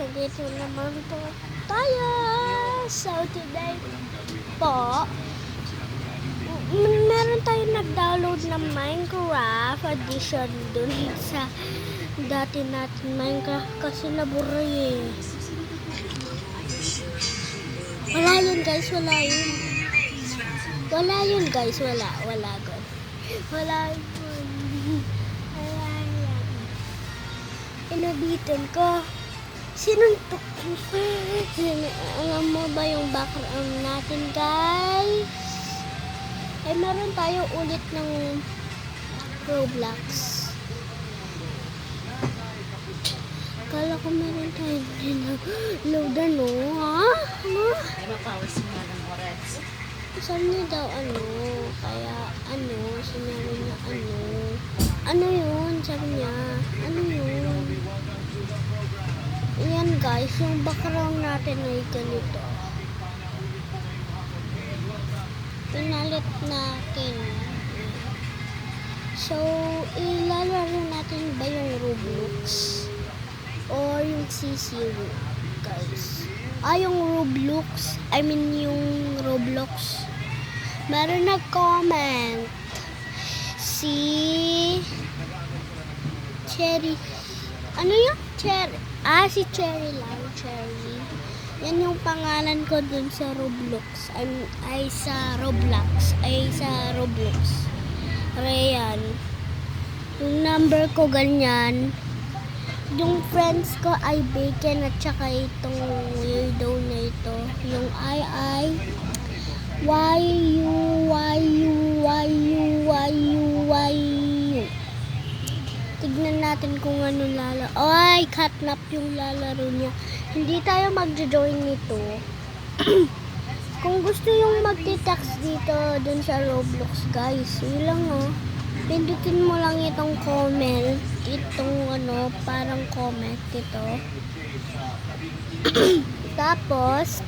So, dito naman po tayo. So, today po, meron tayong nag-download ng Minecraft edition dun sa dati natin Minecraft kasi nabura eh. Wala yun guys, wala yun. Wala yun guys, wala good. Wala yun. Wala yan. Inabitin ko. Sinuntok ko. Alam mo ba yung background natin guys? Ay meron tayo ulit ng Roblox. Kala ko meron tayo load ano, ha? Ano? Ay, mapawas mo na ng oras. Sabi niya daw ano, kaya ano, sinabi niya ano. Ano yun? Sabi niya, ano yun? Ayan guys, yung background natin ay ganito. Pinalit natin. So, ilalaro natin ba yung Roblox? Or yung CC guys? Yung Roblox. I mean yung Roblox. Meron nag-comment. Si Cherry. Ano yun? Cherry. Si Cherry lang. Cherry. Yan yung pangalan ko dun sa Roblox. Ay sa Roblox. Ay sa Roblox. Rayan. Yung number ko ganyan. Yung friends ko ay Bacon at saka itong weirdo na ito. Yung YU. Tignan natin kung ano lalaro. Ay, catnap yung lalaro niya. Hindi tayo magjo-join nito. Kung gusto yung magti-text dito dun sa Roblox guys, yun lang pindutin mo lang itong comment, itong parang comment ito. Tapos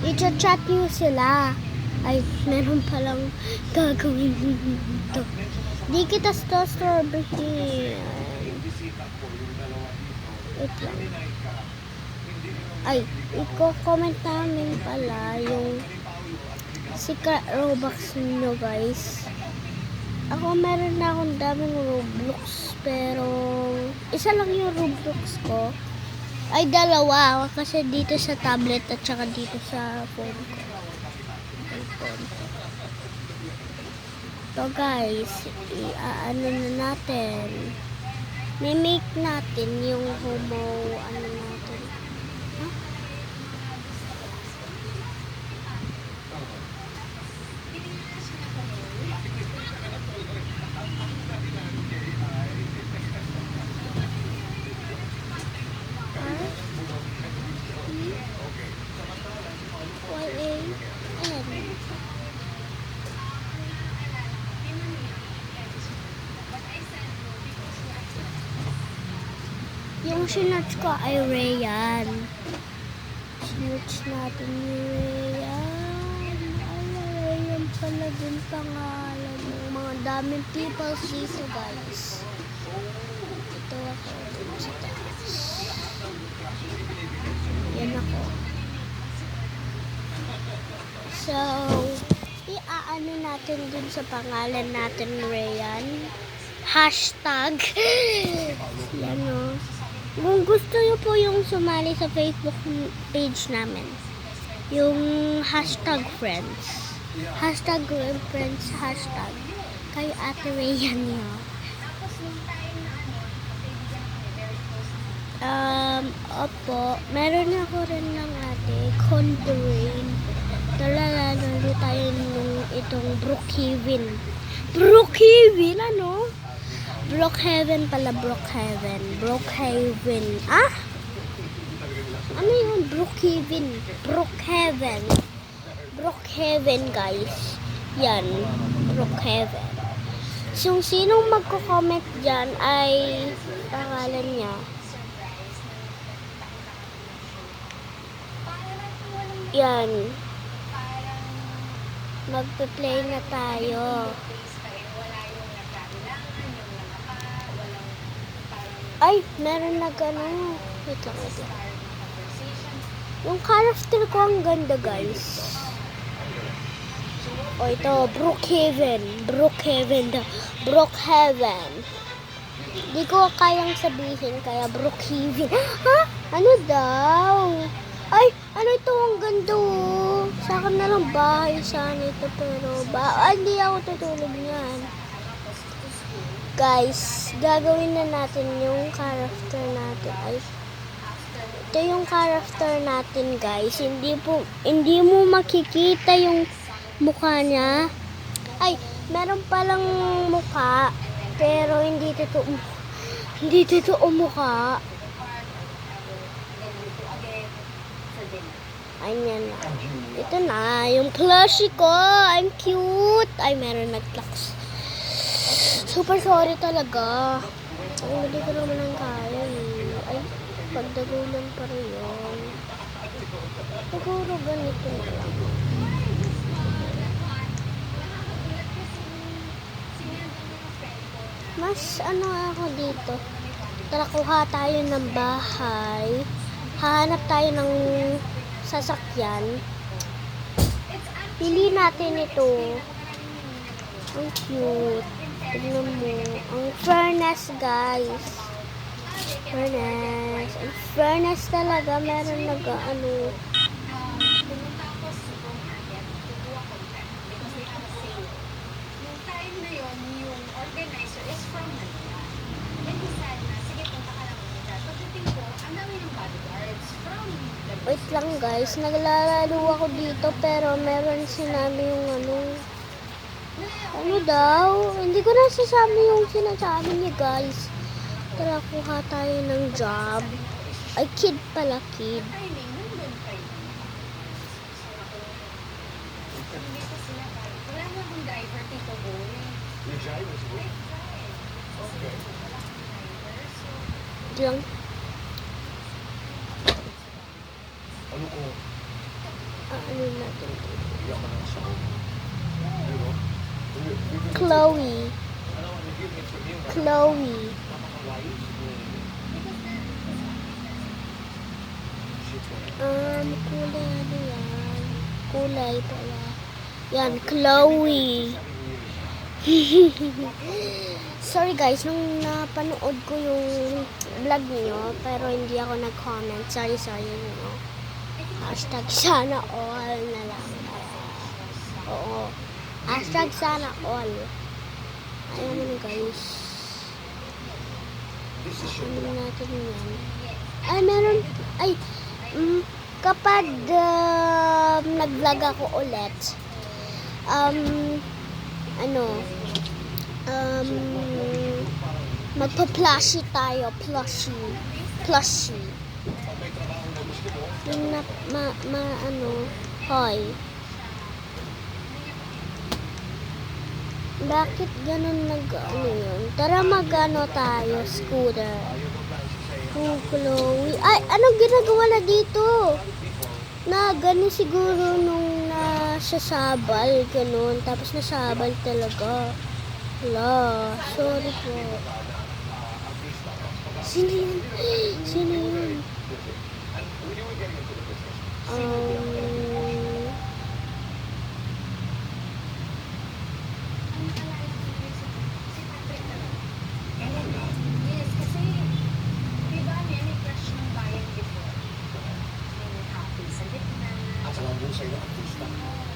i-chat nyo sila. Ay, meron palang gagawin dito. Di kita strawberry. Wait lang. Ay, i-comment namin pala yung secret Robux nyo guys. Ako meron na akong daming Roblox pero isa lang yung Roblox ko. Ay dalawa kasi dito sa tablet at saka dito sa phone ko. So guys, ano na natin. May-make natin yung natin. Huh? Yung sinerch ko ay Rayan. Sinerch natin yung Rayan. Ay, Rayan pala din pangalan ng mga daming people dito guys. Ito ako dun sa taas. Yan ako. So, iaano natin dun sa pangalan natin Rayan. Hashtag. Yan o. Kung gusto nyo po yung sumali sa Facebook page namin, yung hashtag friends. Hashtag friends, hashtag. Kay Ate Rayan nyo. Opo, meron ako rin ng ate, Contourain. Talalalo tayo nung itong Brookhaven. Brookhaven, ano? Brookhaven pala, Brookhaven. Brookhaven. Ano yun? Brookhaven. Brookhaven. Brookhaven, guys. Yan. Brookhaven. So, sinong magko-comment dyan ay pangalan niya. Yan. Magpe-play na tayo. Ay, meron na gano'n. Wait lang, wait lang. Yung character ko ang ganda, guys. O ito, Brookhaven. Brookhaven. Di ko kayang sabihin, kaya Brookhaven. Ha? Ano daw? Ay, ano ito? Ang ganda, oh. Sa akin na lang bahay sana ito, pero hindi ako tutulog niyan. Guys, gagawin na natin yung character natin. Ay, ito yung character natin, guys. Hindi mo makikita yung mukha niya. Ay, meron palang mukha, pero hindi totoo mukha. Ayan na. Ito na, yung plushie ko. I'm cute. Ay, meron nag-clocks. Super sorry talaga. Ay, hindi ko naman ang kaya eh. Ay, pagdagulan pa rin yun. Siguro ganito na lang. Mas ano ako dito. Tara, kuha tayo ng bahay. Hahanap tayo ng sasakyan. Pili natin ito. Ang cute. Tignan mo. Ang furnace, guys. Furnace. Ang furnace talaga. Meron nag-ano. Wait lang, guys, naglalaro ako dito pero meron sinabi yung ano daw, hindi ko na sasabi yung sinasabi niya, guys. Tara, kuha tayo ng job. Ay, kid pala, kid. Lang. Ano ko? Ano natin dito? Yaman ang sa Chloe. Kulay ano yan? Kulay pala. Yan, Chloe. Sorry guys, nung napanood ko yung vlog niyo, pero hindi ako nag-comment. Sorry, no. Hashtag sana all na lang. Oo. Hashtag sana all. Ayaw mo na, guys. Ano natin yan? Ay, meron. Ay, kapag nag-vlog ako ulit, magpa-plushie tayo. Plushie. Yung hoy. Bakit ganun yun? Tara tayo, scooter. Chloe. Ay, anong ginagawa na dito? Ganun siguro nung nasasabal, ganun. Tapos nasabal talaga. Wala, sorry po. Sino yun?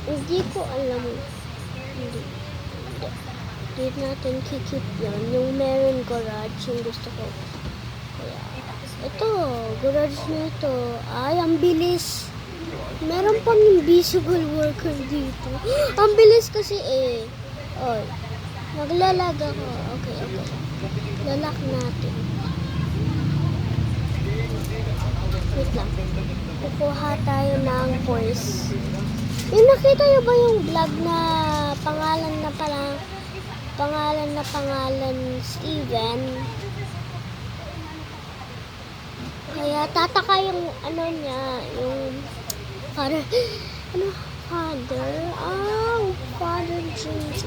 Hindi ko alam. Hindi natin kikip yan. Yung meron garage, yung gusto ko. Kaya, ito, garage na ito. Ay, ang bilis. Meron pang invisible worker dito. Ang bilis kasi eh. Oy, naglalag ako. Okay. Lalak natin. Wait lang. Kukuha tayo ng course. Yung nakita nyo ba yung vlog na pangalan Steven? Kaya tataka yung niya, yung father James.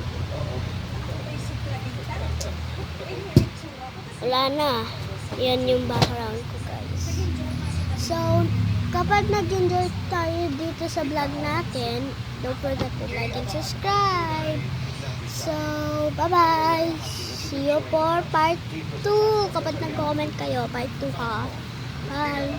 Wala na. Yan yung background ko, guys. kapag nag-enjoy tayo dito sa vlog natin, don't forget to like and subscribe. So, bye-bye. See you for part 2. Kapag nag-comment kayo, part 2 ha. Bye.